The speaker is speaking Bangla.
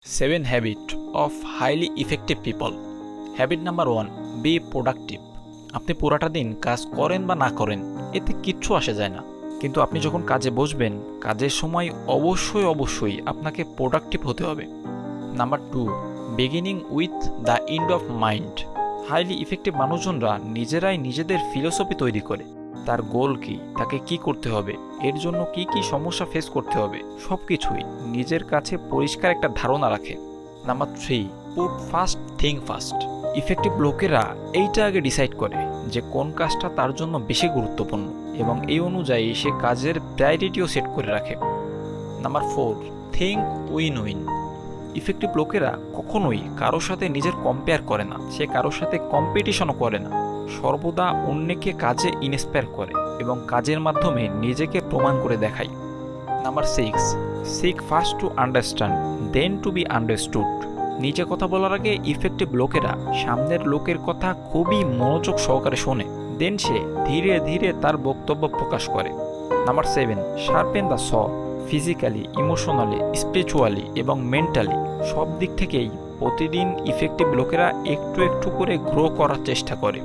7 habit of highly effective people. Habit number 1, B productive. আপনি পুরাটা দিন কাজ করেন বা না করেন, এতে কিচ্ছু আসে যায় না, কিন্তু আপনি যখন কাজে বসবেন, কাজের সময় অবশ্যই আপনাকে প্রোডাক্টিভ হতে হবে। Number 2, beginning with the end of mind. Highly effective মানুষজনরা নিজেরাই নিজেদের ফিলোসফি তৈরি করে। তার গোল কি, তাকে কি করতে হবে, এর জন্য কি কি সমস্যা ফেস করতে হবে, সব কিছুই নিজের কাছে পরিষ্কার একটা ধারণা রাখে। Number 3, put first thing first. Effective লোকেরা এইটা আগে ডিসাইড করে যে কোন কাজটা তার জন্য বেশি গুরুত্বপূর্ণ, এবং এই অনুযায়ী সে কাজের প্রায়োরিটিও সেট করে রাখে। Number 4, think win win. Effective লোকেরা কখনোই কারোর সাথে নিজের কম্পেয়ার করে না, সে কারোর সাথে কম্পিটিশনও করে না, সর্বদা অন্যকে কাজে ইন্সপায়ার করে এবং কাজের মাধ্যমে নিজেকে প্রমাণ করে দেখায়। Number 6, seek first to understand then to be understood. নিজে কথা বলার আগে ইফেক্টিভ লোকেরা সামনের লোকের কথা খুবই মনোযোগ সহকারে শোনে, দেন সে ধীরে ধীরে তার বক্তব্য প্রকাশ করে। Number 7, sharpen the saw. Physically, emotionally, spiritually এবং মেন্টালি সব দিক থেকেই প্রতিদিন ইফেক্টিভ লোকেরা একটু একটু করে গ্রো করার চেষ্টা করে।